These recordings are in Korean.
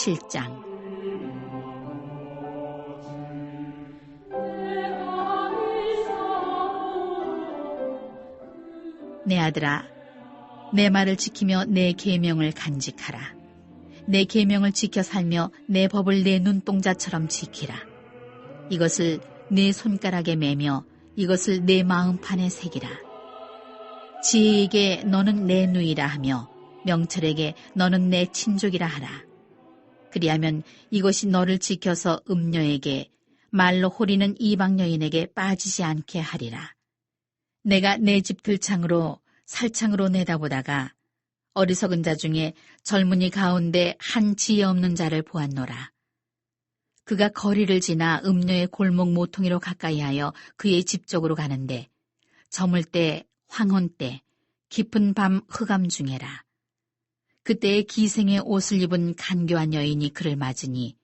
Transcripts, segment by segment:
7장. 내 아들아, 내 말을 지키며 내 계명을 간직하라. 내 계명을 지켜 살며 내 법을 내 눈동자처럼 지키라. 이것을 내 손가락에 매며 이것을 내 마음판에 새기라. 지혜에게 너는 내 누이라 하며 명철에게 너는 내 친족이라 하라. 그리하면 이것이 너를 지켜서 음녀에게 말로 호리는 이방 여인에게 빠지지 않게 하리라. 내가 내 집 들창으로 살창으로 내다보다가 어리석은 자 중에 젊은이 가운데 한 지혜 없는 자를 보았노라. 그가 거리를 지나 음녀의 골목 모퉁이로 가까이하여 그의 집 쪽으로 가는데 저물 때 황혼 때 깊은 밤 흑암 중에라. 그때에 기생의 옷을 입은 간교한 여인이 그를 맞으니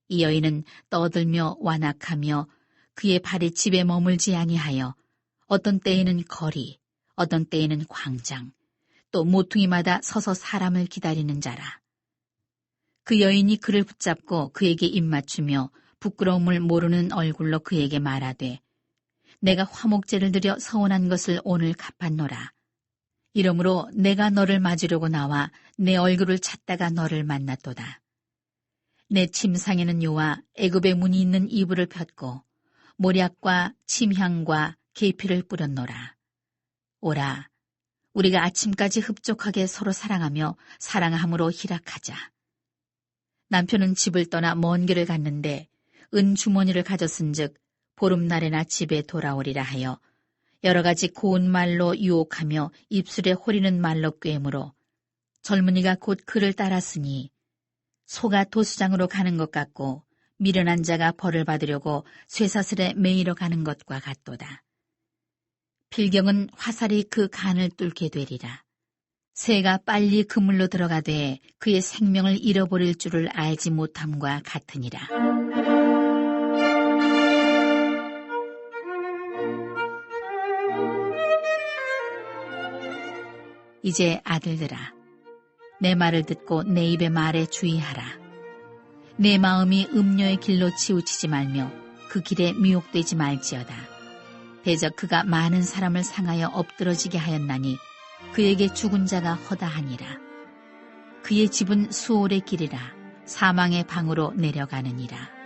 이 여인은 떠들며 완악하며 그의 발이 집에 머물지 아니하여 어떤 때에는 거리, 어떤 때에는 광장, 또 모퉁이마다 서서 사람을 기다리는 자라. 그 여인이 그를 붙잡고 그에게 입맞추며 부끄러움을 모르는 얼굴로 그에게 말하되 내가 화목제를 드려 서원한 것을 오늘 갚았노라. 이러므로 내가 너를 맞으려고 나와 내 얼굴을 찾다가 너를 만났도다. 내 침상에는 요와 애굽의 문이 있는 이불을 폈고 모략과 침향과 계피를 뿌렸노라. 오라, 우리가 아침까지 흡족하게 서로 사랑하며 사랑함으로 희락하자. 남편은 집을 떠나 먼 길을 갔는데 은주머니를 가졌은즉 보름날에나 집에 돌아오리라 하여 여러 가지 고운 말로 유혹하며 입술에 호리는 말로 꿰므로 젊은이가 곧 그를 따랐으니 소가 도수장으로 가는 것 같고 미련한 자가 벌을 받으려고 쇠사슬에 매이러 가는 것과 같도다. 필경은 화살이 그 간을 뚫게 되리라. 새가 빨리 그물로 들어가되 그의 생명을 잃어버릴 줄을 알지 못함과 같으니라. 이제 아들들아, 내 말을 듣고 내 입의 말에 주의하라. 내 마음이 음녀의 길로 치우치지 말며 그 길에 미혹되지 말지어다. 대적 그가 많은 사람을 상하여 엎드러지게 하였나니 그에게 죽은 자가 허다하니라. 그의 집은 수올의 길이라 사망의 방으로 내려가느니라.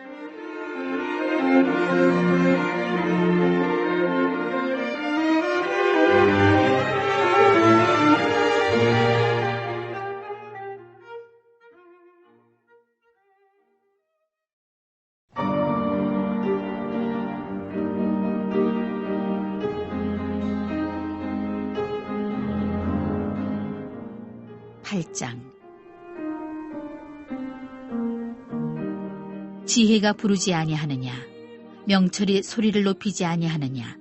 지혜가 부르지 아니하느냐, 명철이 소리를 높이지 아니하느냐.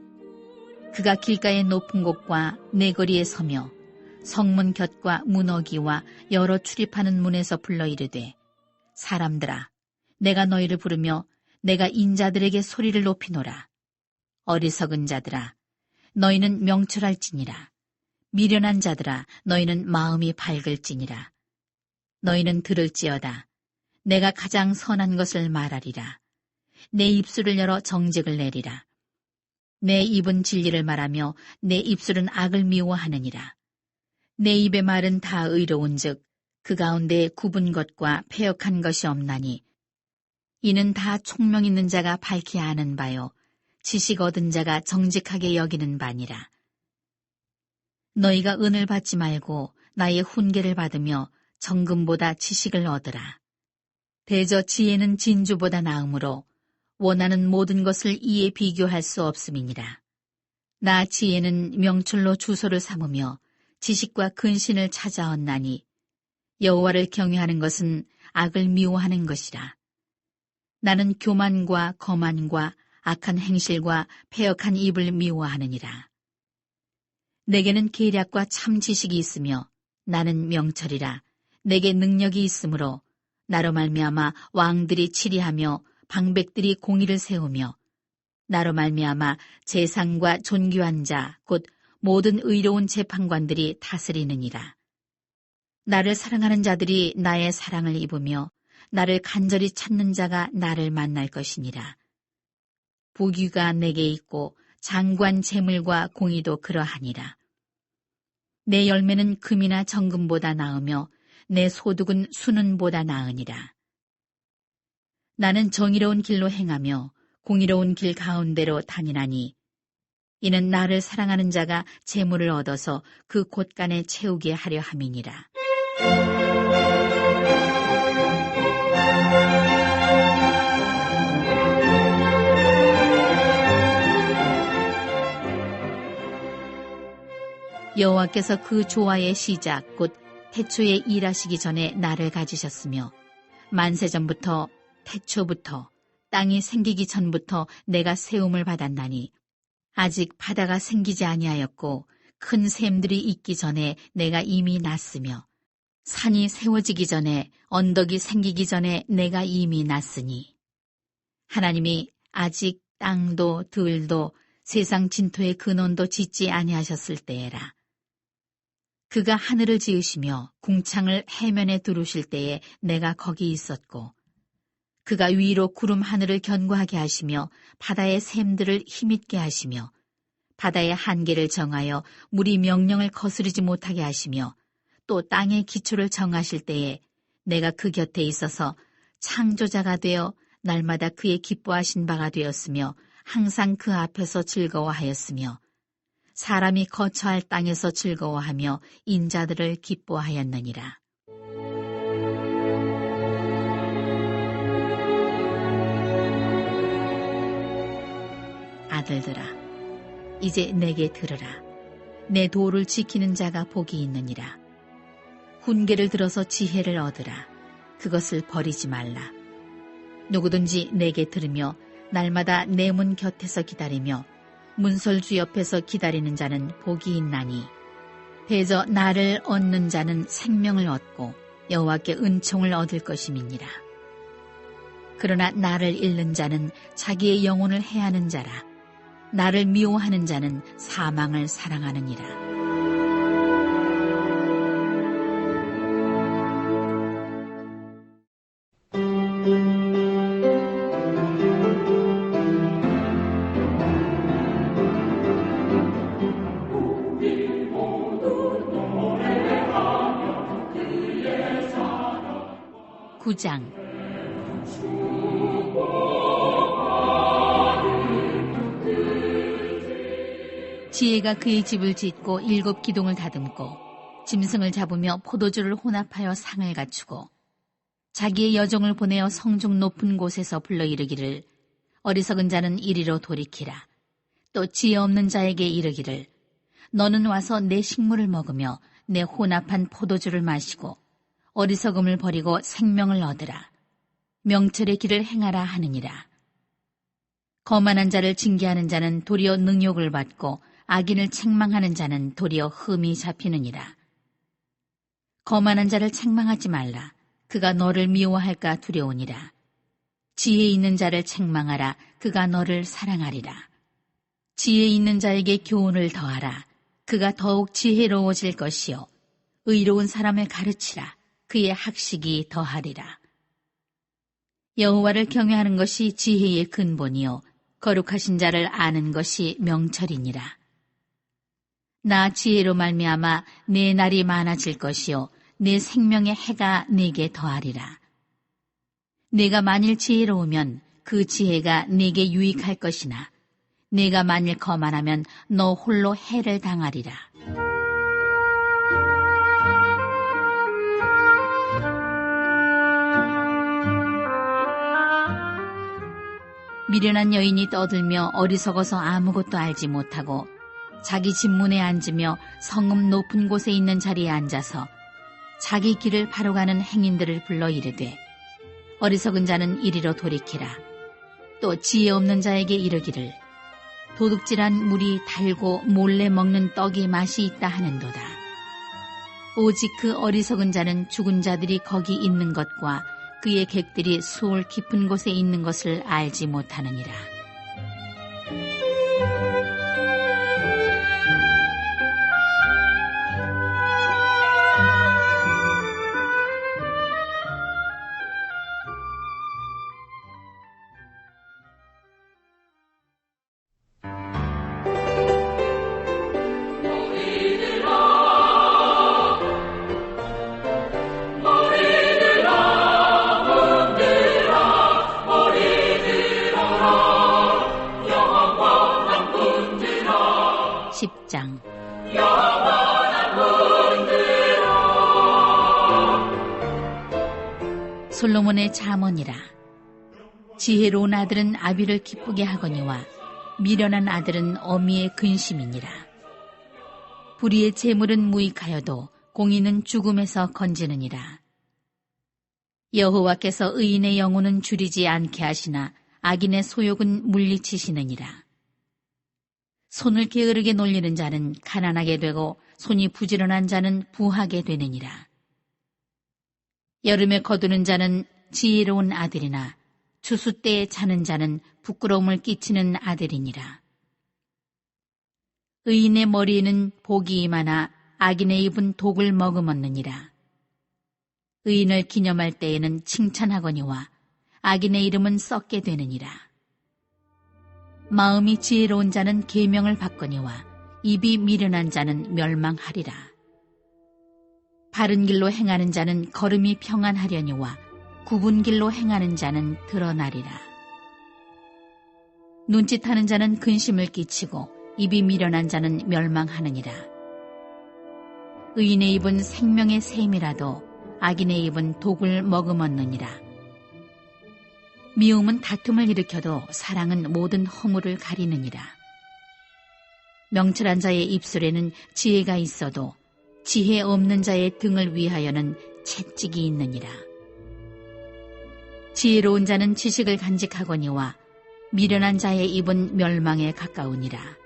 그가 길가의 높은 곳과 내거리에 서며 성문 곁과 문어기와 여러 출입하는 문에서 불러 이르되 사람들아, 내가 너희를 부르며 내가 인자들에게 소리를 높이노라. 어리석은 자들아, 너희는 명철할지니라. 미련한 자들아, 너희는 마음이 밝을지니라. 너희는 들을지어다. 내가 가장 선한 것을 말하리라. 내 입술을 열어 정직을 내리라. 내 입은 진리를 말하며 내 입술은 악을 미워하느니라. 내 입의 말은 다 의로운즉 그 가운데 굽은 것과 패역한 것이 없나니 이는 다 총명 있는 자가 밝히 아는 바요 지식 얻은 자가 정직하게 여기는 바니라. 너희가 은을 받지 말고 나의 훈계를 받으며 정금보다 지식을 얻으라. 대저 지혜는 진주보다 나으므로 원하는 모든 것을 이에 비교할 수 없음이니라. 나 지혜는 명철로 주소를 삼으며 지식과 근신을 찾아왔나니 여호와를 경외하는 것은 악을 미워하는 것이라. 나는 교만과 거만과 악한 행실과 패역한 입을 미워하느니라. 내게는 계략과 참 지식이 있으며 나는 명철이라. 내게 능력이 있으므로 나로 말미암아 왕들이 치리하며 방백들이 공의를 세우며 나로 말미암아 재상과 존귀한 자 곧 모든 의로운 재판관들이 다스리느니라. 나를 사랑하는 자들이 나의 사랑을 입으며 나를 간절히 찾는 자가 나를 만날 것이니라. 부귀가 내게 있고 장관 재물과 공의도 그러하니라. 내 열매는 금이나 정금보다 나으며 내 소득은 순은보다 나으니라. 나는 정의로운 길로 행하며 공의로운 길 가운데로 다니나니 이는 나를 사랑하는 자가 재물을 얻어서 그 곳간에 채우게 하려 함이니라. 여호와께서 그 조화의 시작 곧 태초에 일하시기 전에 나를 가지셨으며 만세전부터 태초부터 땅이 생기기 전부터 내가 세움을 받았나니 아직 바다가 생기지 아니하였고 큰 샘들이 있기 전에 내가 이미 났으며 산이 세워지기 전에 언덕이 생기기 전에 내가 이미 났으니 하나님이 아직 땅도 들도 세상 진토의 근원도 짓지 아니하셨을 때에라. 그가 하늘을 지으시며 궁창을 해면에 두르실 때에 내가 거기 있었고 그가 위로 구름 하늘을 견고하게 하시며 바다의 샘들을 힘있게 하시며 바다의 한계를 정하여 물이 명령을 거스르지 못하게 하시며 또 땅의 기초를 정하실 때에 내가 그 곁에 있어서 창조자가 되어 날마다 그의 기뻐하신 바가 되었으며 항상 그 앞에서 즐거워하였으며 사람이 거처할 땅에서 즐거워하며 인자들을 기뻐하였느니라. 아들들아, 이제 내게 들으라. 내 도를 지키는 자가 복이 있느니라. 훈계를 들어서 지혜를 얻으라. 그것을 버리지 말라. 누구든지 내게 들으며 날마다 내 문 곁에서 기다리며 문설주 옆에서 기다리는 자는 복이 있나니 대저 나를 얻는 자는 생명을 얻고 여호와께 은총을 얻을 것임이니라. 그러나 나를 잃는 자는 자기의 영혼을 해하는 자라. 나를 미워하는 자는 사망을 사랑하느니라. 구장 지혜가 그의 집을 짓고 7 기둥을 다듬고 짐승을 잡으며 포도주를 혼합하여 상을 갖추고 자기의 여종을 보내어 성중 높은 곳에서 불러 이르기를 어리석은 자는 이리로 돌이키라. 또 지혜 없는 자에게 이르기를 너는 와서 내 식물을 먹으며 내 혼합한 포도주를 마시고 어리석음을 버리고 생명을 얻으라. 명철의 길을 행하라 하느니라. 거만한 자를 징계하는 자는 도리어 능욕을 받고 악인을 책망하는 자는 도리어 흠이 잡히느니라. 거만한 자를 책망하지 말라. 그가 너를 미워할까 두려우니라. 지혜 있는 자를 책망하라. 그가 너를 사랑하리라. 지혜 있는 자에게 교훈을 더하라. 그가 더욱 지혜로워질 것이요. 의로운 사람을 가르치라. 그의 학식이 더하리라. 여호와를 경외하는 것이 지혜의 근본이요 거룩하신 자를 아는 것이 명철이니라. 나 지혜로 말미암아 내 날이 많아질 것이요 내 생명의 해가 내게 더하리라. 내가 만일 지혜로우면 그 지혜가 내게 유익할 것이나 내가 만일 거만하면 너 홀로 해를 당하리라. 미련한 여인이 떠들며 어리석어서 아무것도 알지 못하고 자기 집 문에 앉으며 성읍 높은 곳에 있는 자리에 앉아서 자기 길을 바로 가는 행인들을 불러 이르되 어리석은 자는 이리로 돌이키라. 또 지혜 없는 자에게 이르기를 도둑질한 물이 달고 몰래 먹는 떡의 맛이 있다 하는도다. 오직 그 어리석은 자는 죽은 자들이 거기 있는 것과 그의 객들이 수월 깊은 곳에 있는 것을 알지 못하느니라. 10장. 솔로몬의 잠언이라. 지혜로운 아들은 아비를 기쁘게 하거니와 미련한 아들은 어미의 근심이니라. 불의의 재물은 무익하여도 공의는 죽음에서 건지느니라. 여호와께서 의인의 영혼은 줄이지 않게 하시나 악인의 소욕은 물리치시느니라. 손을 게으르게 놀리는 자는 가난하게 되고 손이 부지런한 자는 부하게 되느니라. 여름에 거두는 자는 지혜로운 아들이나 추수 때에 자는 자는 부끄러움을 끼치는 아들이니라. 의인의 머리에는 복이 임하나 악인의 입은 독을 머금었느니라. 의인을 기념할 때에는 칭찬하거니와 악인의 이름은 썩게 되느니라. 마음이 지혜로운 자는 계명을 받거니와 입이 미련한 자는 멸망하리라. 바른 길로 행하는 자는 걸음이 평안하려니와 굽은 길로 행하는 자는 드러나리라. 눈짓하는 자는 근심을 끼치고 입이 미련한 자는 멸망하느니라. 의인의 입은 생명의 샘이라도 악인의 입은 독을 머금었느니라. 미움은 다툼을 일으켜도 사랑은 모든 허물을 가리느니라. 명철한 자의 입술에는 지혜가 있어도 지혜 없는 자의 등을 위하여는 채찍이 있느니라. 지혜로운 자는 지식을 간직하거니와 미련한 자의 입은 멸망에 가까우니라.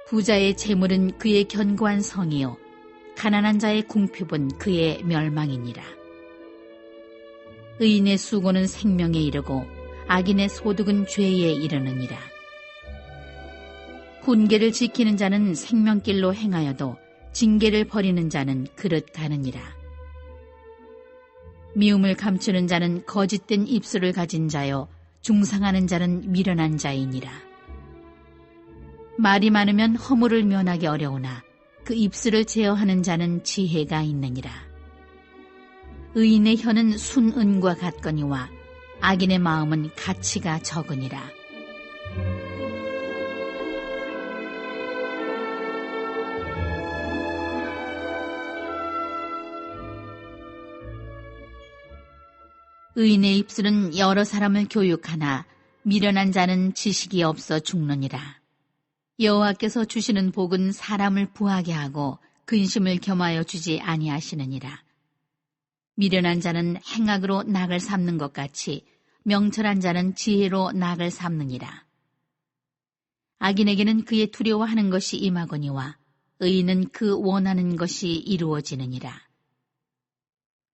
부자의 재물은 그의 견고한 성이요 가난한 자의 궁핍은 그의 멸망이니라. 의인의 수고는 생명에 이르고 악인의 소득은 죄에 이르느니라. 훈계를 지키는 자는 생명길로 행하여도 징계를 버리는 자는 그릇 가느니라. 미움을 감추는 자는 거짓된 입술을 가진 자요 중상하는 자는 미련한 자이니라. 말이 많으면 허물을 면하기 어려우나 그 입술을 제어하는 자는 지혜가 있느니라. 의인의 혀는 순은과 같거니와 악인의 마음은 가치가 적으니라. 의인의 입술은 여러 사람을 교육하나 미련한 자는 지식이 없어 죽느니라. 여호와께서 주시는 복은 사람을 부하게 하고 근심을 겸하여 주지 아니하시느니라. 미련한 자는 행악으로 낙을 삼는 것 같이 명철한 자는 지혜로 낙을 삼느니라. 악인에게는 그의 두려워하는 것이 임하거니와 의인은 그 원하는 것이 이루어지느니라.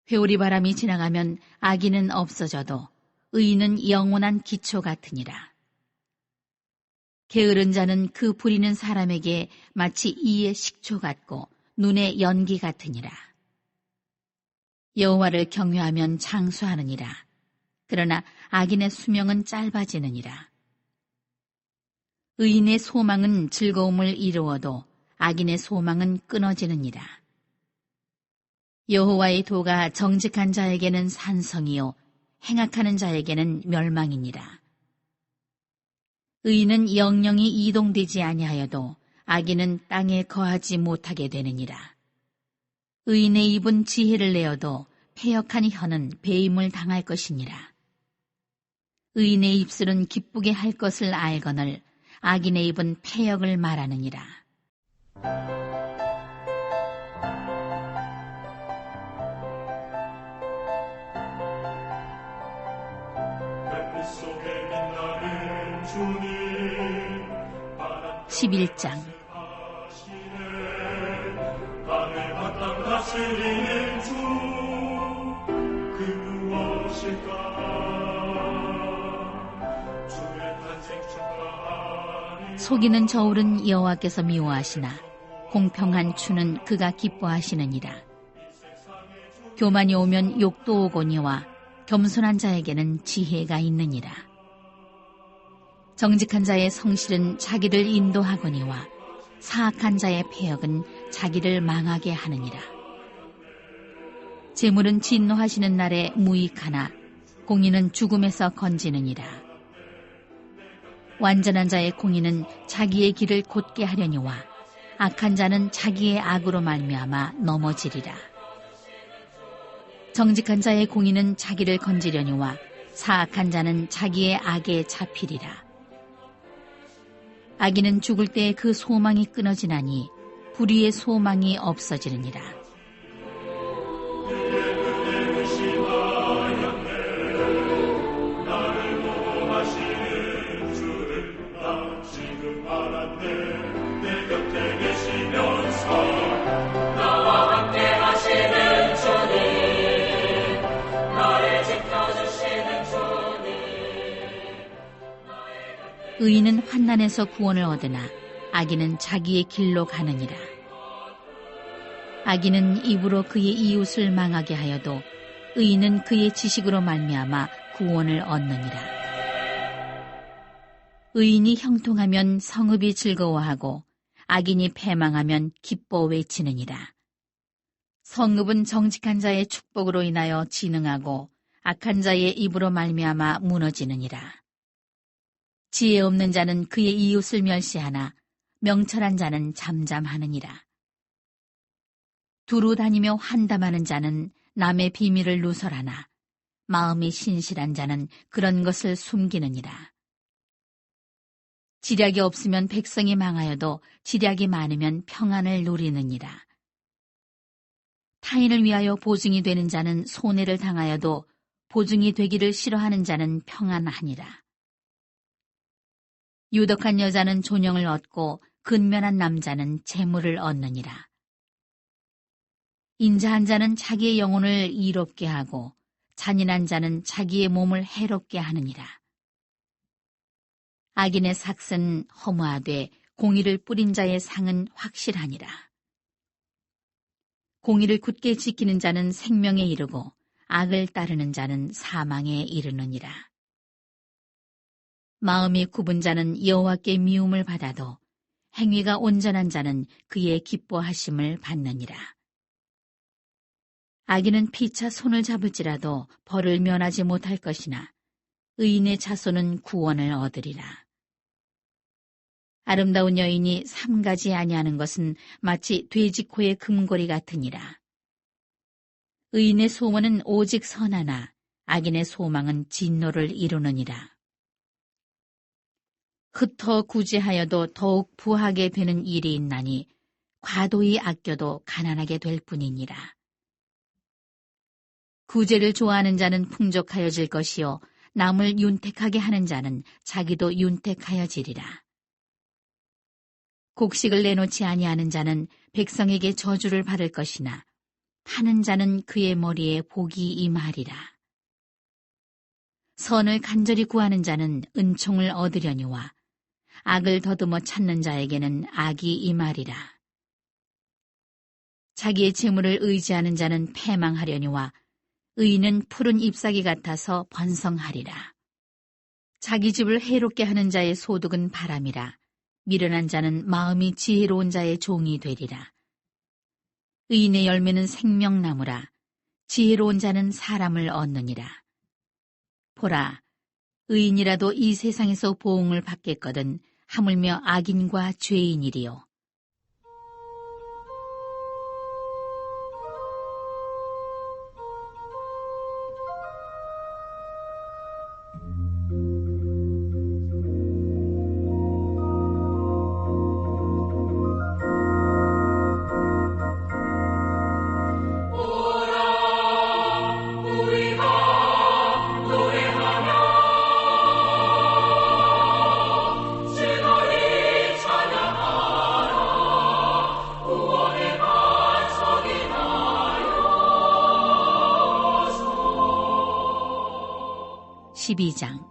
회오리 바람이 지나가면 악인은 없어져도 의인은 영원한 기초 같으니라. 게으른 자는 그 부리는 사람에게 마치 이의 식초 같고 눈의 연기 같으니라. 여호와를 경외하면 장수하느니라. 그러나 악인의 수명은 짧아지느니라. 의인의 소망은 즐거움을 이루어도 악인의 소망은 끊어지느니라. 여호와의 도가 정직한 자에게는 산성이요 행악하는 자에게는 멸망이니라. 의인은 영영이 이동되지 아니하여도 악인은 땅에 거하지 못하게 되느니라. 의인의 입은 지혜를 내어도 패역한 혀는 배임을 당할 것이니라. 의인의 입술은 기쁘게 할 것을 알거늘 악인의 입은 패역을 말하느니라. 햇빛 속에 빛나는 주님 11장. 하늘 바탕 다스리는 주 그 무엇일까 주의 탄생 축하하니 속이는 저울은 여호와께서 미워하시나 공평한 추는 그가 기뻐하시느니라. 교만이 오면 욕도 오거니와 겸손한 자에게는 지혜가 있느니라. 정직한 자의 성실은 자기를 인도하거니와 사악한 자의 패역은 자기를 망하게 하느니라. 재물은 진노하시는 날에 무익하나 공의는 죽음에서 건지느니라. 완전한 자의 공의는 자기의 길을 곧게 하려니와 악한 자는 자기의 악으로 말미암아 넘어지리라. 정직한 자의 공의는 자기를 건지려니와 사악한 자는 자기의 악에 잡히리라. 악인은 죽을 때에 그 소망이 끊어지나니 불의의 소망이 없어지느니라. 의인은 환난에서 구원을 얻으나 악인은 자기의 길로 가느니라. 악인은 입으로 그의 이웃을 망하게 하여도 의인은 그의 지식으로 말미암아 구원을 얻느니라. 의인이 형통하면 성읍이 즐거워하고 악인이 패망하면 기뻐 외치느니라. 성읍은 정직한 자의 축복으로 인하여 진흥하고 악한 자의 입으로 말미암아 무너지느니라. 지혜 없는 자는 그의 이웃을 멸시하나 명철한 자는 잠잠하느니라. 두루 다니며 환담하는 자는 남의 비밀을 누설하나 마음이 신실한 자는 그런 것을 숨기느니라. 지략이 없으면 백성이 망하여도 지략이 많으면 평안을 누리느니라. 타인을 위하여 보증이 되는 자는 손해를 당하여도 보증이 되기를 싫어하는 자는 평안하니라. 유덕한 여자는 존영을 얻고 근면한 남자는 재물을 얻느니라. 인자한 자는 자기의 영혼을 이롭게 하고 잔인한 자는 자기의 몸을 해롭게 하느니라. 악인의 삭은 허무하되 공의를 뿌린 자의 상은 확실하니라. 공의를 굳게 지키는 자는 생명에 이르고 악을 따르는 자는 사망에 이르느니라. 마음이 굽은 자는 여호와께 미움을 받아도 행위가 온전한 자는 그의 기뻐하심을 받느니라. 악인은 피차 손을 잡을지라도 벌을 면하지 못할 것이나 의인의 자손은 구원을 얻으리라. 아름다운 여인이 삼가지 아니하는 것은 마치 돼지코의 금고리 같으니라. 의인의 소원은 오직 선하나 악인의 소망은 진노를 이루느니라. 흩어 구제하여도 더욱 부하게 되는 일이 있나니 과도히 아껴도 가난하게 될 뿐이니라. 구제를 좋아하는 자는 풍족하여질 것이요 남을 윤택하게 하는 자는 자기도 윤택하여지리라. 곡식을 내놓지 아니하는 자는 백성에게 저주를 받을 것이나 파는 자는 그의 머리에 복이 임하리라. 선을 간절히 구하는 자는 은총을 얻으려니와 악을 더듬어 찾는 자에게는 악이 임하리라. 자기의 재물을 의지하는 자는 패망하려니와 의인은 푸른 잎사귀 같아서 번성하리라. 자기 집을 해롭게 하는 자의 소득은 바람이라. 미련한 자는 마음이 지혜로운 자의 종이 되리라. 의인의 열매는 생명나무라. 지혜로운 자는 사람을 얻느니라. 보라, 의인이라도 이 세상에서 보응을 받겠거든 하물며 악인과 죄인이리요. (12장)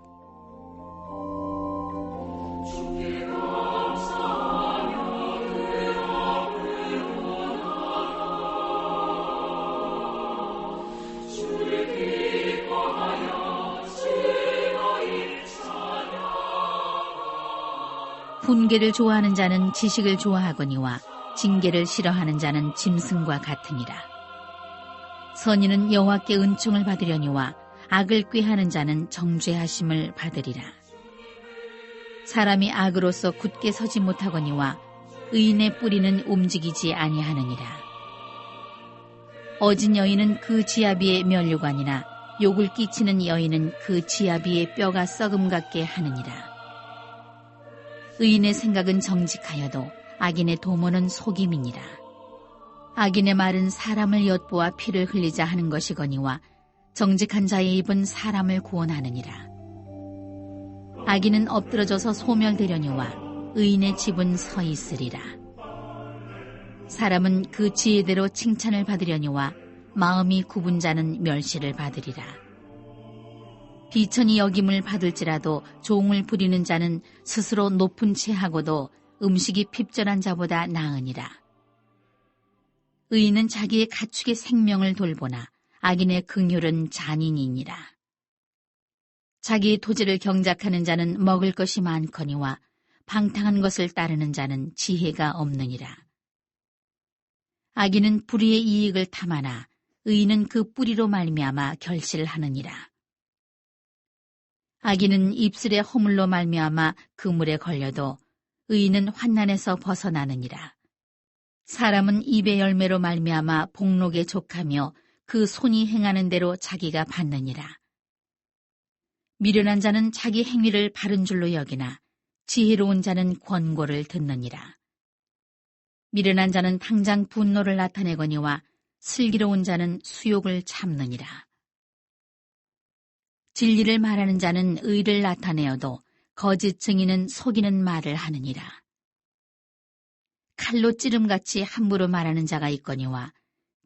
훈계를 좋아하는 자는 지식을 좋아하거니와 징계를 싫어하는 자는 짐승과 같으니라. 선인은 여호와께 은총을 받으려니와 악을 꾀하는 자는 정죄하심을 받으리라. 사람이 악으로서 굳게 서지 못하거니와 의인의 뿌리는 움직이지 아니하느니라. 어진 여인은 그 지아비의 면류관이나 욕을 끼치는 여인은 그 지아비의 뼈가 썩음 같게 하느니라. 의인의 생각은 정직하여도 악인의 도모는 속임이니라. 악인의 말은 사람을 엿보아 피를 흘리자 하는 것이거니와 정직한 자의 입은 사람을 구원하느니라. 악인은 엎드러져서 소멸되려니와 의인의 집은 서 있으리라. 사람은 그 지혜대로 칭찬을 받으려니와 마음이 굽은 자는 멸시를 받으리라. 비천이 여김을 받을지라도 종을 부리는 자는 스스로 높은 채 하고도 음식이 핍절한 자보다 나으니라. 의인은 자기의 가축의 생명을 돌보나 악인의 긍휼은 잔인이니라. 자기의 토지를 경작하는 자는 먹을 것이 많거니와 방탕한 것을 따르는 자는 지혜가 없느니라. 악인은 불의의 이익을 탐하나 의인은 그 뿌리로 말미암아 결실하느니라. 악인은 입술의 허물로 말미암아 그물에 걸려도 의인은 환난에서 벗어나느니라. 사람은 입의 열매로 말미암아 복록에 족하며 그 손이 행하는 대로 자기가 받느니라. 미련한 자는 자기 행위를 바른 줄로 여기나 지혜로운 자는 권고를 듣느니라. 미련한 자는 당장 분노를 나타내거니와 슬기로운 자는 수욕을 참느니라. 진리를 말하는 자는 의를 나타내어도 거짓 증인은 속이는 말을 하느니라. 칼로 찌름같이 함부로 말하는 자가 있거니와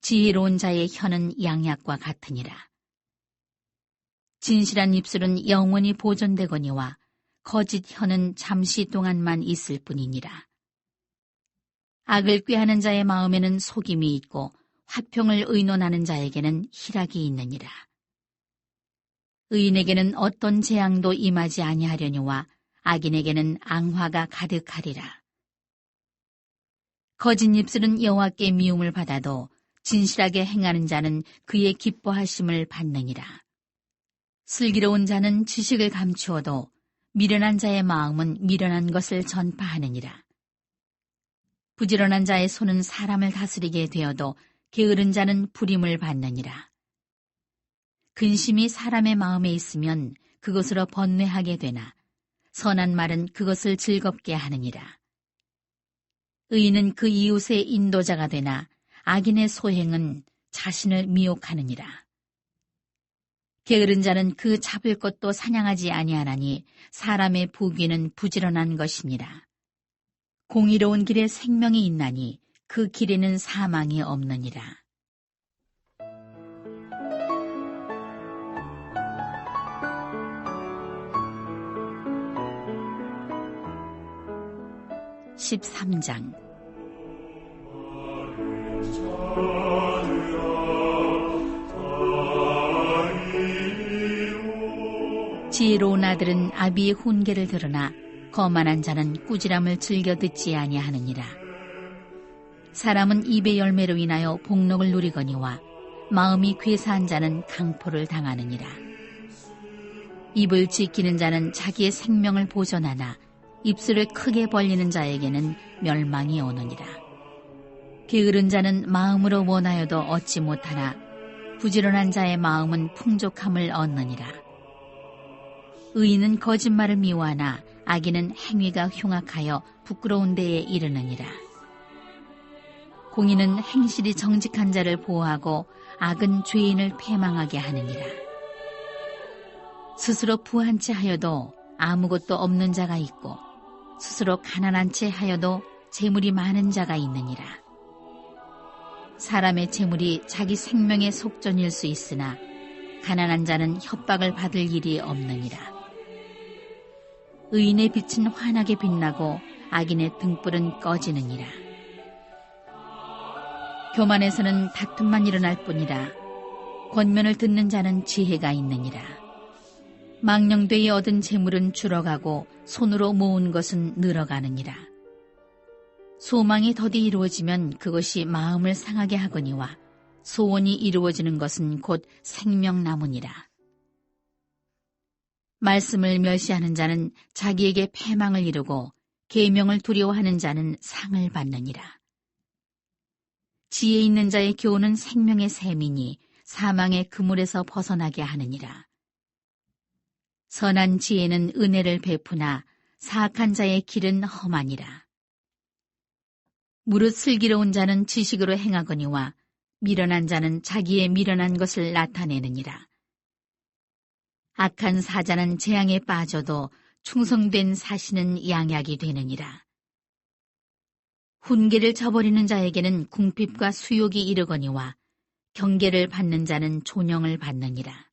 지혜로운 자의 혀는 양약과 같으니라. 진실한 입술은 영원히 보존되거니와 거짓 혀는 잠시 동안만 있을 뿐이니라. 악을 꾀하는 자의 마음에는 속임이 있고 화평을 의논하는 자에게는 희락이 있느니라. 의인에게는 어떤 재앙도 임하지 아니하려니와 악인에게는 앙화가 가득하리라. 거짓 입술은 여호와께 미움을 받아도 진실하게 행하는 자는 그의 기뻐하심을 받느니라. 슬기로운 자는 지식을 감추어도 미련한 자의 마음은 미련한 것을 전파하느니라. 부지런한 자의 손은 사람을 다스리게 되어도 게으른 자는 불임을 받느니라. 근심이 사람의 마음에 있으면 그것으로 번뇌하게 되나 선한 말은 그것을 즐겁게 하느니라. 의인은 그 이웃의 인도자가 되나 악인의 소행은 자신을 미혹하느니라. 게으른 자는 그 잡을 것도 사냥하지 아니하나니 사람의 부귀는 부지런한 것이니라. 공의로운 길에 생명이 있나니 그 길에는 사망이 없느니라. (13장) 지혜로운 아들은 아비의 훈계를 들으나 거만한 자는 꾸지람을 즐겨 듣지 아니하느니라. 사람은 입의 열매로 인하여 복록을 누리거니와 마음이 괴사한 자는 강포를 당하느니라. 입을 지키는 자는 자기의 생명을 보존하나 입술을 크게 벌리는 자에게는 멸망이 오느니라. 게으른 자는 마음으로 원하여도 얻지 못하나 부지런한 자의 마음은 풍족함을 얻느니라. 의인은 거짓말을 미워하나 악인은 행위가 흉악하여 부끄러운 데에 이르느니라. 공의는 행실이 정직한 자를 보호하고 악은 죄인을 패망하게 하느니라. 스스로 부한 채 하여도 아무것도 없는 자가 있고 스스로 가난한 채 하여도 재물이 많은 자가 있느니라. 사람의 재물이 자기 생명의 속전일 수 있으나 가난한 자는 협박을 받을 일이 없느니라. 의인의 빛은 환하게 빛나고 악인의 등불은 꺼지느니라. 교만에서는 다툼만 일어날 뿐이라. 권면을 듣는 자는 지혜가 있느니라. 망령되이 얻은 재물은 줄어가고 손으로 모은 것은 늘어가느니라. 소망이 더디 이루어지면 그것이 마음을 상하게 하거니와 소원이 이루어지는 것은 곧 생명나무니라. 말씀을 멸시하는 자는 자기에게 패망을 이루고 계명을 두려워하는 자는 상을 받느니라. 지혜 있는 자의 교훈은 생명의 샘이니 사망의 그물에서 벗어나게 하느니라. 선한 지혜는 은혜를 베푸나 사악한 자의 길은 험하니라. 무릇 슬기로운 자는 지식으로 행하거니와 미련한 자는 자기의 미련한 것을 나타내느니라. 악한 사자는 재앙에 빠져도 충성된 사신은 양약이 되느니라. 훈계를 저버리는 자에게는 궁핍과 수욕이 이르거니와 경계를 받는 자는 존영을 받느니라.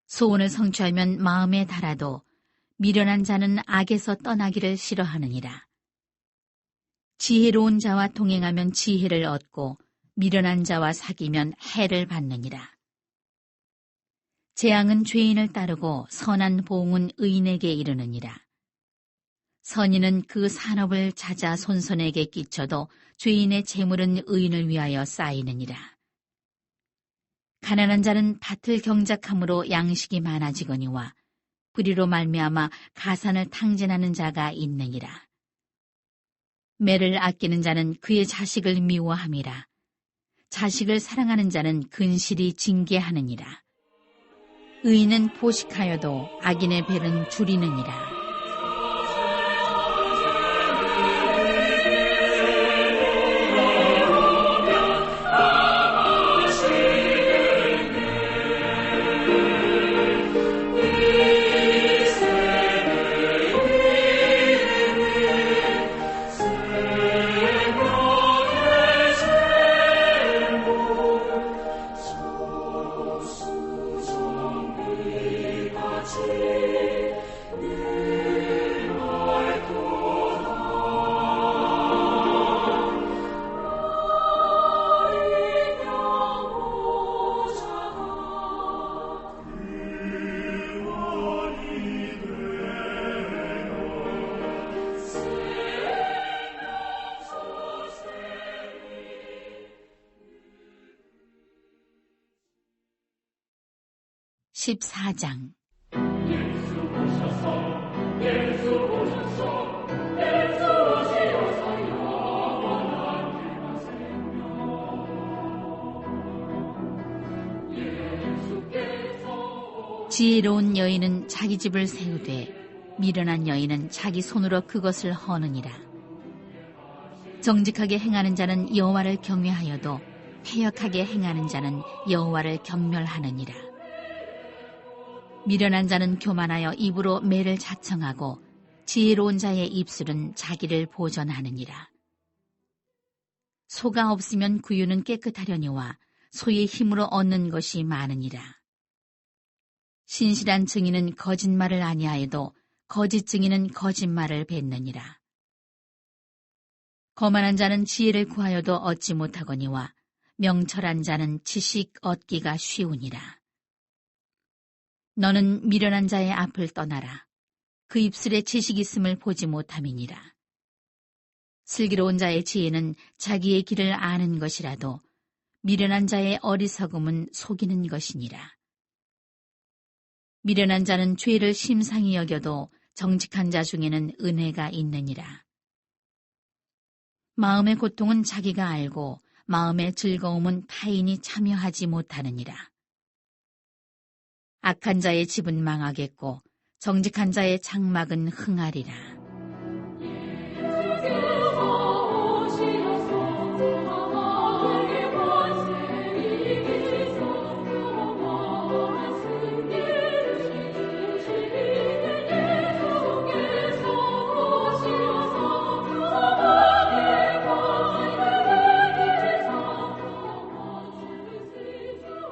소원을 성취하면 마음에 달아도 미련한 자는 악에서 떠나기를 싫어하느니라. 지혜로운 자와 동행하면 지혜를 얻고 미련한 자와 사귀면 해를 받느니라. 재앙은 죄인을 따르고 선한 보응은 의인에게 이르느니라. 선인은 그 산업을 찾아 손손에게 끼쳐도 죄인의 재물은 의인을 위하여 쌓이느니라. 가난한 자는 밭을 경작함으로 양식이 많아지거니와 불의로 말미암아 가산을 탕진하는 자가 있느니라. 매를 아끼는 자는 그의 자식을 미워함이라. 자식을 사랑하는 자는 근실이 징계하느니라. 의인은 포식하여도 악인의 배는 줄이느니라. (14장) 지혜로운 여인은 자기 집을 세우되 미련한 여인은 자기 손으로 그것을 허느니라. 정직하게 행하는 자는 여호와를 경외하여도 패역하게 행하는 자는 여호와를 경멸하느니라. 미련한 자는 교만하여 입으로 매를 자청하고 지혜로운 자의 입술은 자기를 보전하느니라. 소가 없으면 구유는 깨끗하려니와 소의 힘으로 얻는 것이 많으니라. 신실한 증인은 거짓말을 아니하여도 거짓 증인은 거짓말을 뱉느니라. 거만한 자는 지혜를 구하여도 얻지 못하거니와 명철한 자는 지식 얻기가 쉬우니라. 너는 미련한 자의 앞을 떠나라. 그 입술에 지식 있음을 보지 못함이니라. 슬기로운 자의 지혜는 자기의 길을 아는 것이라도 미련한 자의 어리석음은 속이는 것이니라. 미련한 자는 죄를 심상히 여겨도 정직한 자 중에는 은혜가 있느니라. 마음의 고통은 자기가 알고 마음의 즐거움은 타인이 참여하지 못하느니라. 악한 자의 집은 망하겠고 정직한 자의 장막은 흥하리라.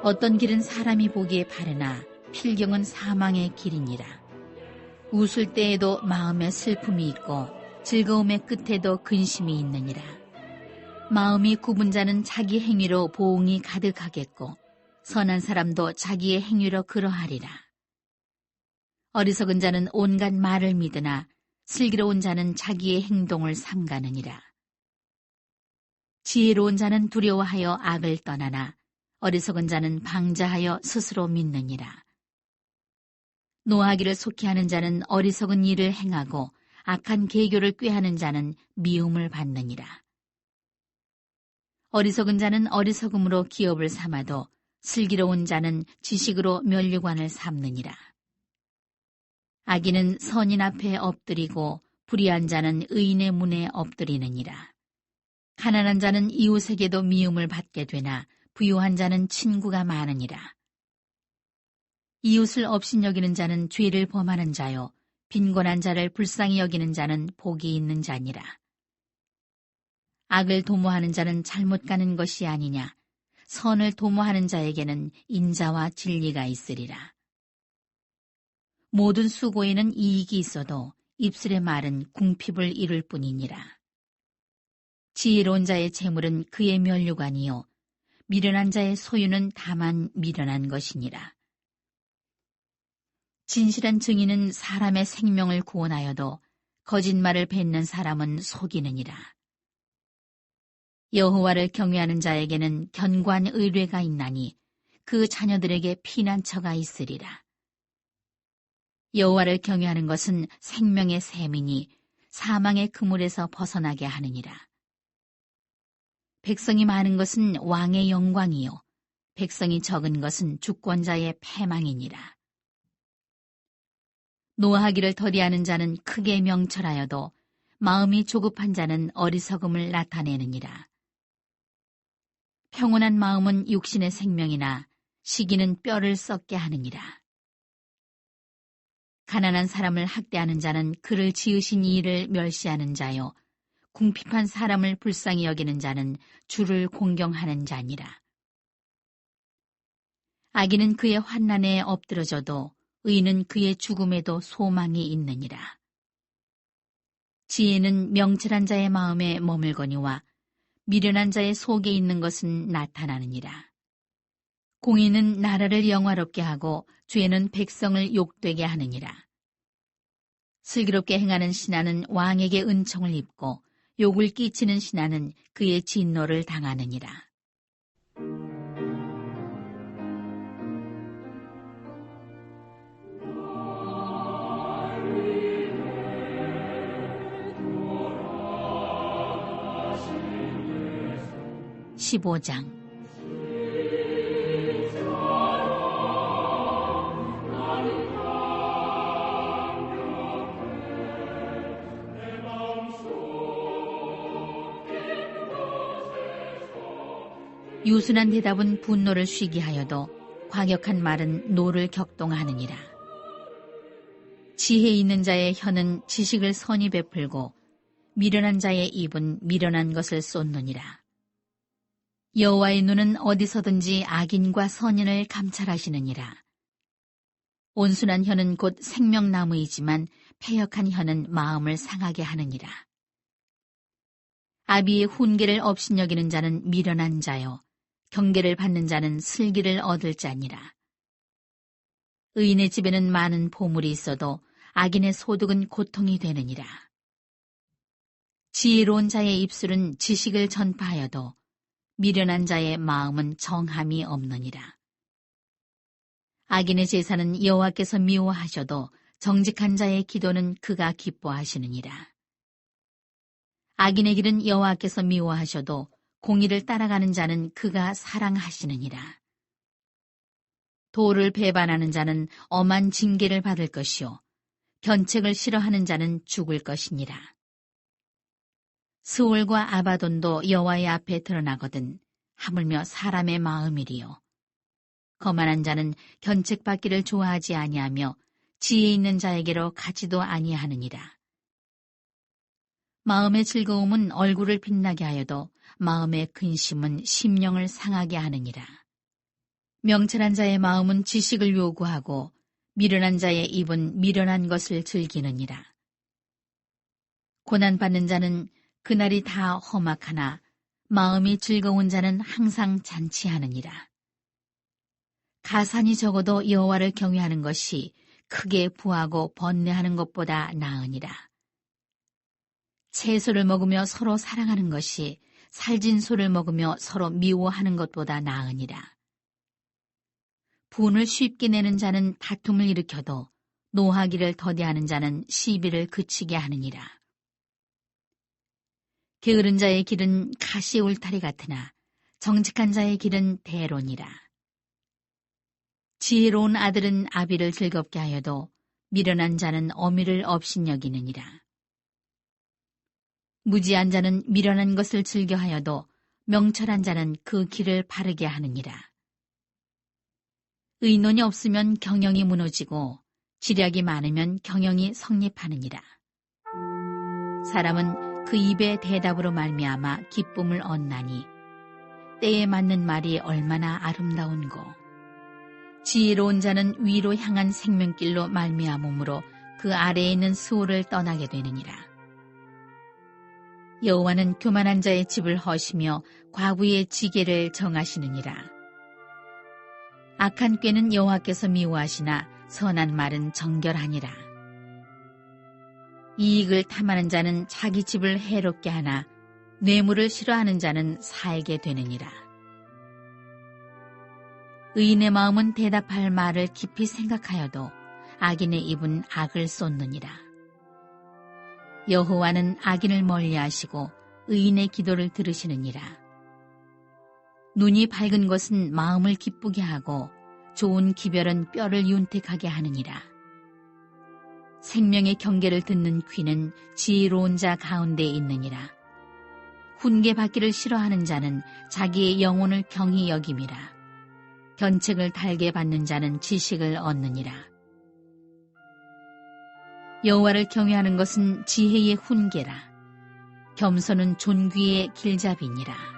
어떤 길은 사람이 보기에 바르나 필경은 사망의 길이니라. 웃을 때에도 마음에 슬픔이 있고 즐거움의 끝에도 근심이 있느니라. 마음이 굽은 자는 자기 행위로 보응이 가득하겠고 선한 사람도 자기의 행위로 그러하리라. 어리석은 자는 온갖 말을 믿으나 슬기로운 자는 자기의 행동을 삼가느니라. 지혜로운 자는 두려워하여 악을 떠나나 어리석은 자는 방자하여 스스로 믿느니라. 노하기를 속히하는 자는 어리석은 일을 행하고 악한 계교를 꾀하는 자는 미움을 받느니라. 어리석은 자는 어리석음으로 기업을 삼아도 슬기로운 자는 지식으로 면류관을 삼느니라. 악인은 선인 앞에 엎드리고 불의한 자는 의인의 문에 엎드리느니라. 가난한 자는 이웃에게도 미움을 받게 되나 부유한 자는 친구가 많으니라. 이웃을 업신여기는 자는 죄를 범하는 자요 빈곤한 자를 불쌍히 여기는 자는 복이 있는 자니라. 악을 도모하는 자는 잘못 가는 것이 아니냐. 선을 도모하는 자에게는 인자와 진리가 있으리라. 모든 수고에는 이익이 있어도 입술의 말은 궁핍을 이룰 뿐이니라. 지혜로운 자의 재물은 그의 면류관이요 미련한 자의 소유는 다만 미련한 것이니라. 진실한 증인은 사람의 생명을 구원하여도 거짓말을 뱉는 사람은 속이느니라. 여호와를 경외하는 자에게는 견고한 의뢰가 있나니 그 자녀들에게 피난처가 있으리라. 여호와를 경외하는 것은 생명의 샘이니 사망의 그물에서 벗어나게 하느니라. 백성이 많은 것은 왕의 영광이요 백성이 적은 것은 주권자의 패망이니라. 노하기를 더디하는 자는 크게 명철하여도 마음이 조급한 자는 어리석음을 나타내느니라. 평온한 마음은 육신의 생명이나 시기는 뼈를 썩게 하느니라. 가난한 사람을 학대하는 자는 그를 지으신 이를 멸시하는 자요 궁핍한 사람을 불쌍히 여기는 자는 주를 공경하는 자니라. 악인은 그의 환난에 엎드러져도 의인은 그의 죽음에도 소망이 있느니라. 지혜는 명철한 자의 마음에 머물거니와 미련한 자의 속에 있는 것은 나타나느니라. 공의는 나라를 영화롭게 하고 죄는 백성을 욕되게 하느니라. 슬기롭게 행하는 신하는 왕에게 은총을 입고 욕을 끼치는 신하는 그의 진노를 당하느니라. (15장) 유순한 대답은 분노를 쉬게 하여도 과격한 말은 노를 격동하느니라. 지혜 있는 자의 혀는 지식을 선히 베풀고 미련한 자의 입은 미련한 것을 쏟느니라. 여호와의 눈은 어디서든지 악인과 선인을 감찰하시느니라. 온순한 혀는 곧 생명나무이지만 패역한 혀는 마음을 상하게 하느니라. 아비의 훈계를 업신여기는 자는 미련한 자요 경계를 받는 자는 슬기를 얻을 자니라. 의인의 집에는 많은 보물이 있어도 악인의 소득은 고통이 되느니라. 지혜로운 자의 입술은 지식을 전파하여도 미련한 자의 마음은 정함이 없느니라. 악인의 제사는 여호와께서 미워하셔도 정직한 자의 기도는 그가 기뻐하시느니라. 악인의 길은 여호와께서 미워하셔도 공의를 따라가는 자는 그가 사랑하시느니라. 도를 배반하는 자는 엄한 징계를 받을 것이요 견책을 싫어하는 자는 죽을 것이니라. 스올과 아바돈도 여호와의 앞에 드러나거든 하물며 사람의 마음이리요. 거만한 자는 견책받기를 좋아하지 아니하며 지혜 있는 자에게로 가지도 아니하느니라. 마음의 즐거움은 얼굴을 빛나게 하여도 마음의 근심은 심령을 상하게 하느니라. 명철한 자의 마음은 지식을 요구하고 미련한 자의 입은 미련한 것을 즐기느니라. 고난받는 자는 그날이 다 험악하나 마음이 즐거운 자는 항상 잔치하느니라. 가산이 적어도 여호와를 경외하는 것이 크게 부하고 번뇌하는 것보다 나으니라. 채소를 먹으며 서로 사랑하는 것이 살진 소를 먹으며 서로 미워하는 것보다 나으니라. 분을 쉽게 내는 자는 다툼을 일으켜도 노하기를 더디하는 자는 시비를 그치게 하느니라. 게으른 자의 길은 가시 울타리 같으나 정직한 자의 길은 대로니라. 지혜로운 아들은 아비를 즐겁게 하여도 미련한 자는 어미를 업신여기느니라. 무지한 자는 미련한 것을 즐겨하여도 명철한 자는 그 길을 바르게 하느니라. 의논이 없으면 경영이 무너지고 지략이 많으면 경영이 성립하느니라. 사람은 그 입의 대답으로 말미암아 기쁨을 얻나니 때에 맞는 말이 얼마나 아름다운고. 지혜로운 자는 위로 향한 생명길로 말미암음으로 그 아래에 있는 수호를 떠나게 되느니라. 여호와는 교만한 자의 집을 허시며 과부의 지게를 정하시느니라. 악한 꾀는 여호와께서 미워하시나 선한 말은 정결하니라. 이익을 탐하는 자는 자기 집을 해롭게 하나 뇌물을 싫어하는 자는 살게 되느니라. 의인의 마음은 대답할 말을 깊이 생각하여도 악인의 입은 악을 쏟느니라. 여호와는 악인을 멀리하시고 의인의 기도를 들으시느니라. 눈이 밝은 것은 마음을 기쁘게 하고 좋은 기별은 뼈를 윤택하게 하느니라. 생명의 경계를 듣는 귀는 지혜로운 자 가운데 있느니라. 훈계받기를 싫어하는 자는 자기의 영혼을 경히 여김이라. 견책을 달게 받는 자는 지식을 얻느니라. 여호와를 경외하는 것은 지혜의 훈계라. 겸손은 존귀의 길잡이니라.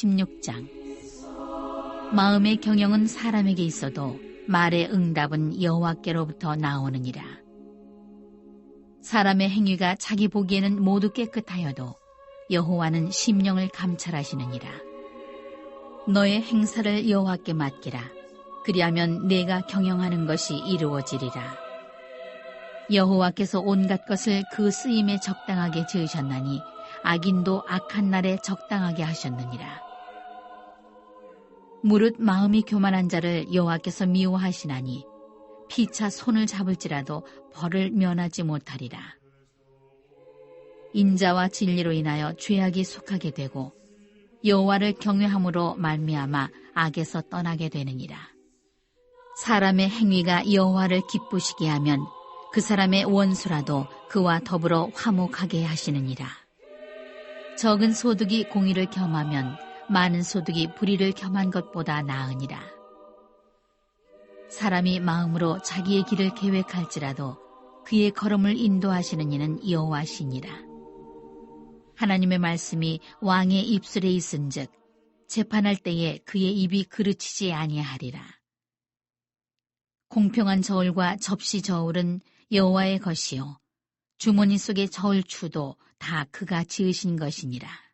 16장. 마음의 경영은 사람에게 있어도 말의 응답은 여호와께로부터 나오느니라. 사람의 행위가 자기 보기에는 모두 깨끗하여도 여호와는 심령을 감찰하시느니라. 너의 행사를 여호와께 맡기라. 그리하면 내가 경영하는 것이 이루어지리라. 여호와께서 온갖 것을 그 쓰임에 적당하게 지으셨나니 악인도 악한 날에 적당하게 하셨느니라. 무릇 마음이 교만한 자를 여호와께서 미워하시나니 피차 손을 잡을지라도 벌을 면하지 못하리라. 인자와 진리로 인하여 죄악이 속하게 되고 여호와를 경외함으로 말미암아 악에서 떠나게 되느니라. 사람의 행위가 여호와를 기쁘시게 하면 그 사람의 원수라도 그와 더불어 화목하게 하시느니라. 적은 소득이 공의를 겸하면 많은 소득이 불의를 겸한 것보다 나으니라. 사람이 마음으로 자기의 길을 계획할지라도 그의 걸음을 인도하시는 이는 여호와시니라. 하나님의 말씀이 왕의 입술에 있은즉 재판할 때에 그의 입이 그르치지 아니하리라. 공평한 저울과 접시 저울은 여호와의 것이요 주머니 속의 저울추도 다 그가 지으신 것이니라.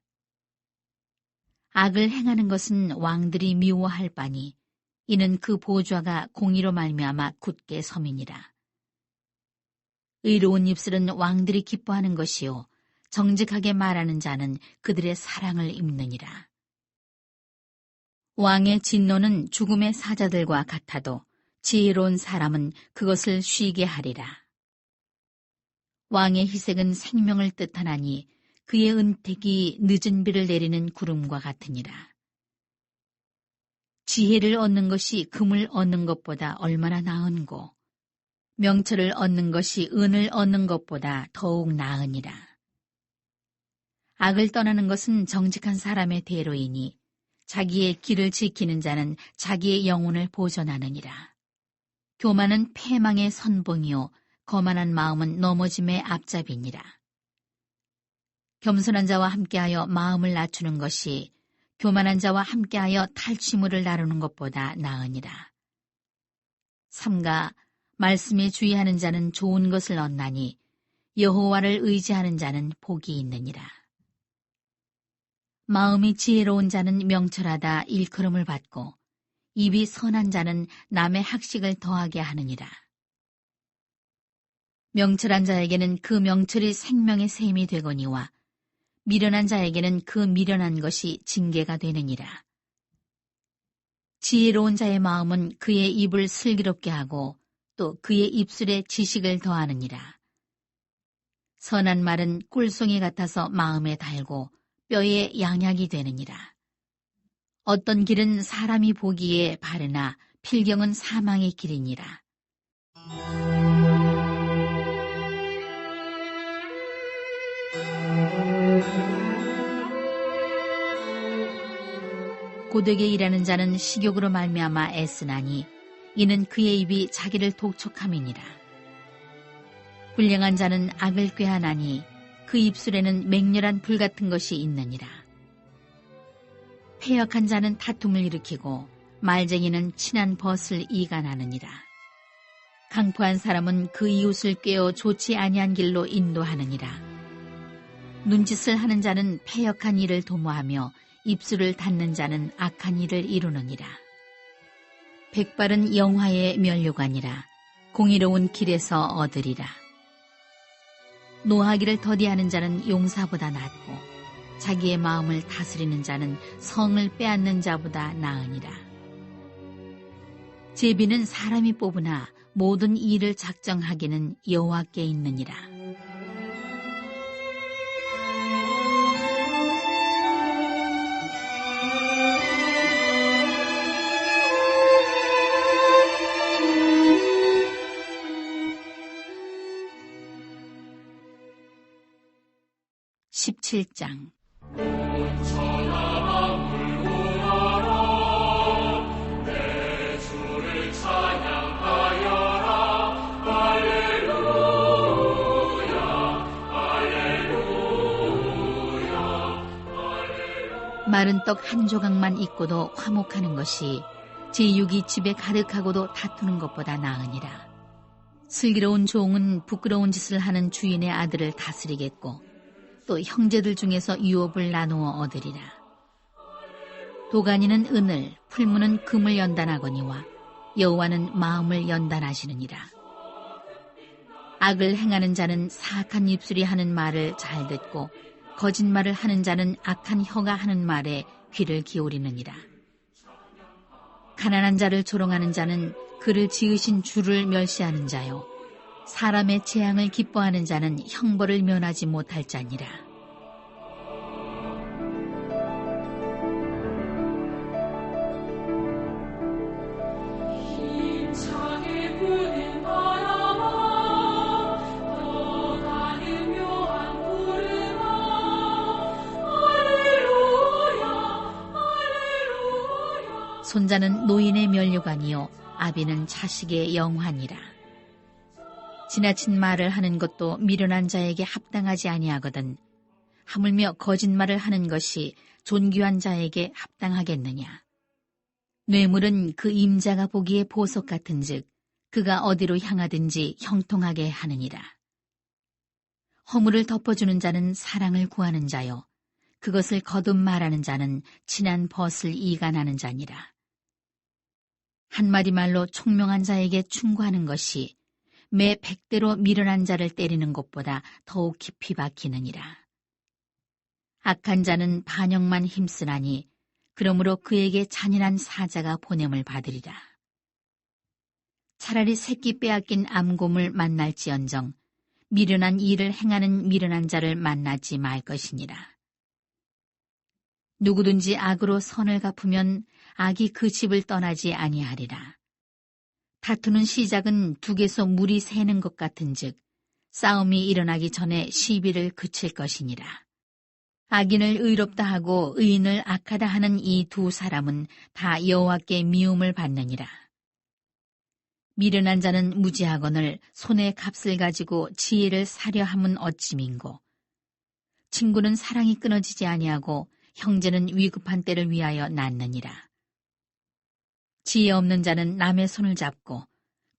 악을 행하는 것은 왕들이 미워할 바니 이는 그 보좌가 공의로 말미암아 굳게 섬이니라. 의로운 입술은 왕들이 기뻐하는 것이요 정직하게 말하는 자는 그들의 사랑을 입느니라. 왕의 진노는 죽음의 사자들과 같아도 지혜로운 사람은 그것을 쉬게 하리라. 왕의 희색은 생명을 뜻하나니 그의 은택이 늦은 비를 내리는 구름과 같으니라. 지혜를 얻는 것이 금을 얻는 것보다 얼마나 나은고 명철을 얻는 것이 은을 얻는 것보다 더욱 나으니라. 악을 떠나는 것은 정직한 사람의 대로이니 자기의 길을 지키는 자는 자기의 영혼을 보존하느니라. 교만은 패망의 선봉이요 거만한 마음은 넘어짐의 앞잡이니라. 겸손한 자와 함께하여 마음을 낮추는 것이 교만한 자와 함께하여 탈취물을 나누는 것보다 나으니라. 삼가 말씀에 주의하는 자는 좋은 것을 얻나니 여호와를 의지하는 자는 복이 있느니라. 마음이 지혜로운 자는 명철하다 일컬음을 받고 입이 선한 자는 남의 학식을 더하게 하느니라. 명철한 자에게는 그 명철이 생명의 샘이 되거니와 미련한 자에게는 그 미련한 것이 징계가 되느니라. 지혜로운 자의 마음은 그의 입을 슬기롭게 하고 또 그의 입술에 지식을 더하느니라. 선한 말은 꿀송이 같아서 마음에 달고 뼈에 양약이 되느니라. 어떤 길은 사람이 보기에 바르나 필경은 사망의 길이니라. 고되게 일하는 자는 식욕으로 말미암아 애쓰나니 이는 그의 입이 자기를 독촉함이니라. 불량한 자는 악을 꾀하나니 그 입술에는 맹렬한 불 같은 것이 있느니라. 패역한 자는 다툼을 일으키고 말쟁이는 친한 벗을 이간하느니라. 강포한 사람은 그 이웃을 꾀어 좋지 아니한 길로 인도하느니라. 눈짓을 하는 자는 패역한 일을 도모하며 입술을 닫는 자는 악한 일을 이루느니라. 백발은 영화의 면류관이라 공의로운 길에서 얻으리라. 노하기를 더디하는 자는 용사보다 낫고 자기의 마음을 다스리는 자는 성을 빼앗는 자보다 나으니라. 제비는 사람이 뽑으나 모든 일을 작정하기는 여호와께 있느니라. (17장) 마른 떡 한 조각만 있고도 화목하는 것이 제 육이 집에 가득하고도 다투는 것보다 나으니라. 슬기로운 종은 부끄러운 짓을 하는 주인의 아들을 다스리겠고 또 형제들 중에서 유업을 나누어 얻으리라. 도가니는 은을, 풀무는 금을 연단하거니와 여호와는 마음을 연단하시느니라. 악을 행하는 자는 사악한 입술이 하는 말을 잘 듣고 거짓말을 하는 자는 악한 혀가 하는 말에 귀를 기울이느니라. 가난한 자를 조롱하는 자는 그를 지으신 주를 멸시하는 자요 사람의 재앙을 기뻐하는 자는 형벌을 면하지 못할 자니라. 손자는 노인의 면류관이요 아비는 자식의 영환이라. 지나친 말을 하는 것도 미련한 자에게 합당하지 아니하거든 하물며 거짓말을 하는 것이 존귀한 자에게 합당하겠느냐. 뇌물은 그 임자가 보기에 보석 같은즉 그가 어디로 향하든지 형통하게 하느니라. 허물을 덮어주는 자는 사랑을 구하는 자요 그것을 거듭 말하는 자는 친한 벗을 이간하는 자니라. 한마디 말로 총명한 자에게 충고하는 것이 매 100대로 미련한 자를 때리는 것보다 더욱 깊이 박히느니라. 악한 자는 반역만 힘쓰나니 그러므로 그에게 잔인한 사자가 보냄을 받으리라. 차라리 새끼 빼앗긴 암곰을 만날지언정 미련한 일을 행하는 미련한 자를 만나지 말 것이니라. 누구든지 악으로 선을 갚으면 악이 그 집을 떠나지 아니하리라. 다투는 시작은 둑에서 물이 새는 것 같은즉 싸움이 일어나기 전에 시비를 그칠 것이니라. 악인을 의롭다 하고 의인을 악하다 하는 이 두 사람은 다 여호와께 미움을 받느니라. 미련한 자는 무지하거늘 손에 값을 가지고 지혜를 사려 함은 어찌민고. 친구는 사랑이 끊어지지 아니하고 형제는 위급한 때를 위하여 낳느니라. 지혜 없는 자는 남의 손을 잡고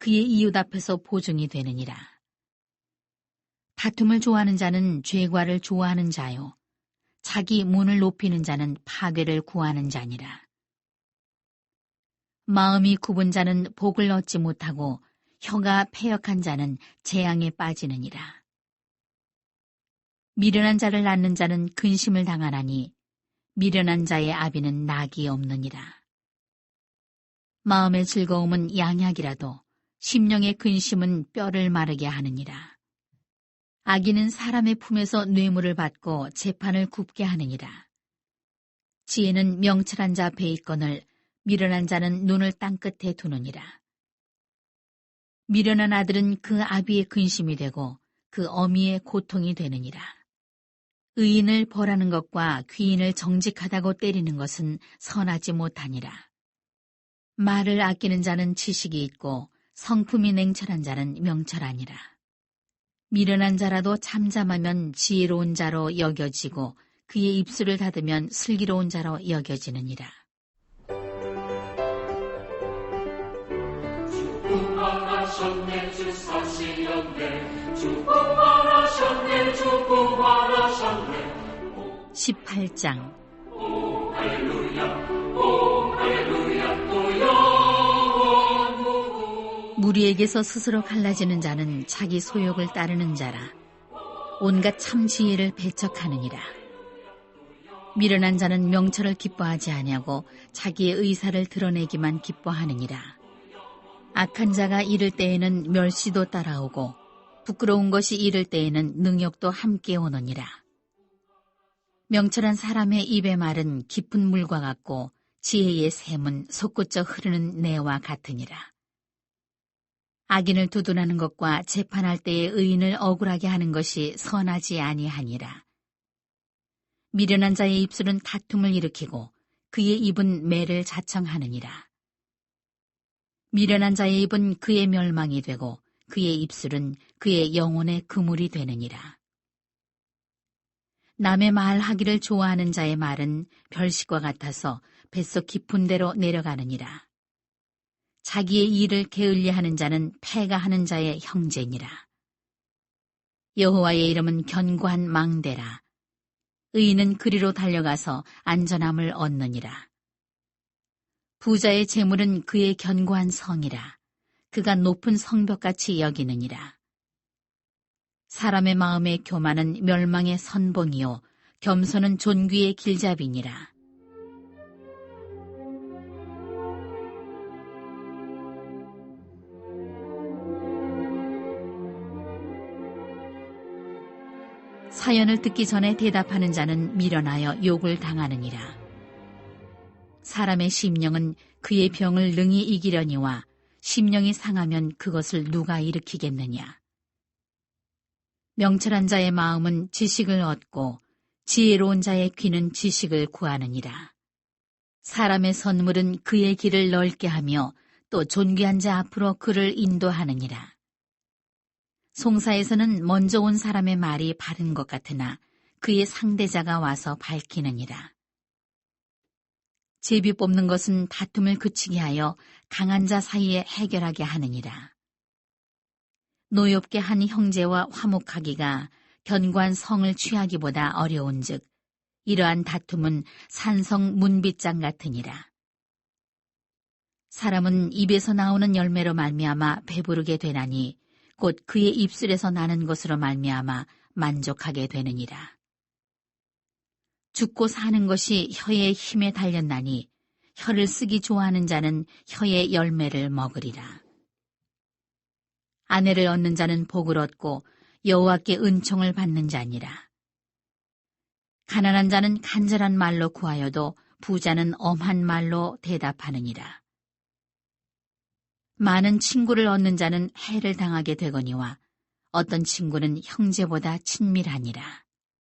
그의 이웃 앞에서 보증이 되느니라. 다툼을 좋아하는 자는 죄과를 좋아하는 자요. 자기 문을 높이는 자는 파괴를 구하는 자니라. 마음이 굽은 자는 복을 얻지 못하고 혀가 패역한 자는 재앙에 빠지느니라. 미련한 자를 낳는 자는 근심을 당하나니 미련한 자의 아비는 낙이 없느니라. 마음의 즐거움은 양약이라도 심령의 근심은 뼈를 마르게 하느니라. 악인은 사람의 품에서 뇌물을 받고 재판을 굽게 하느니라. 지혜는 명철한 자 앞에 있거늘 미련한 자는 눈을 땅끝에 두느니라. 미련한 아들은 그 아비의 근심이 되고 그 어미의 고통이 되느니라. 의인을 벌하는 것과 귀인을 정직하다고 때리는 것은 선하지 못하니라. 말을 아끼는 자는 지식이 있고 성품이 냉철한 자는 명철하니라. 미련한 자라도 잠잠하면 지혜로운 자로 여겨지고 그의 입술을 닫으면 슬기로운 자로 여겨지느니라. 주부활하셨네 주사시였네 주부활하셨네 주부활하셨네 18장 오 할렐루야 오 할렐루야 또 영원 무리에게서 스스로 갈라지는 자는 자기 소욕을 따르는 자라. 온갖 참 지혜를 배척하느니라. 미련한 자는 명철을 기뻐하지 아니하고 자기의 의사를 드러내기만 기뻐하느니라. 악한 자가 이를 때에는 멸시도 따라오고 부끄러운 것이 이를 때에는 능욕도 함께 오느니라. 명철한 사람의 입의 말은 깊은 물과 같고 지혜의 샘은 솟구쳐 흐르는 내와 같으니라. 악인을 두둔하는 것과 재판할 때에 의인을 억울하게 하는 것이 선하지 아니하니라. 미련한 자의 입술은 다툼을 일으키고 그의 입은 매를 자청하느니라. 미련한 자의 입은 그의 멸망이 되고 그의 입술은 그의 영혼의 그물이 되느니라. 남의 말하기를 좋아하는 자의 말은 별식과 같아서 뱃속 깊은 데로 내려가느니라. 자기의 일을 게을리하는 자는 패가하는 자의 형제니라. 여호와의 이름은 견고한 망대라. 의인은 그리로 달려가서 안전함을 얻느니라. 부자의 재물은 그의 견고한 성이라. 그가 높은 성벽같이 여기느니라. 사람의 마음의 교만은 멸망의 선봉이요 겸손은 존귀의 길잡이니라. 사연을 듣기 전에 대답하는 자는 미련하여 욕을 당하느니라. 사람의 심령은 그의 병을 능히 이기려니와 심령이 상하면 그것을 누가 일으키겠느냐. 명철한 자의 마음은 지식을 얻고 지혜로운 자의 귀는 지식을 구하느니라. 사람의 선물은 그의 길을 넓게 하며 또 존귀한 자 앞으로 그를 인도하느니라. 송사에서는 먼저 온 사람의 말이 바른 것 같으나 그의 상대자가 와서 밝히느니라. 제비 뽑는 것은 다툼을 그치게 하여 강한 자 사이에 해결하게 하느니라. 노엽게 한 형제와 화목하기가 견고한 성을 취하기보다 어려운즉 이러한 다툼은 산성 문빗장 같으니라. 사람은 입에서 나오는 열매로 말미암아 배부르게 되나니 곧 그의 입술에서 나는 것으로 말미암아 만족하게 되느니라. 죽고 사는 것이 혀의 힘에 달렸나니 혀를 쓰기 좋아하는 자는 혀의 열매를 먹으리라. 아내를 얻는 자는 복을 얻고 여호와께 은총을 받는 자니라. 가난한 자는 간절한 말로 구하여도 부자는 엄한 말로 대답하느니라. 많은 친구를 얻는 자는 해를 당하게 되거니와 어떤 친구는 형제보다 친밀하니라.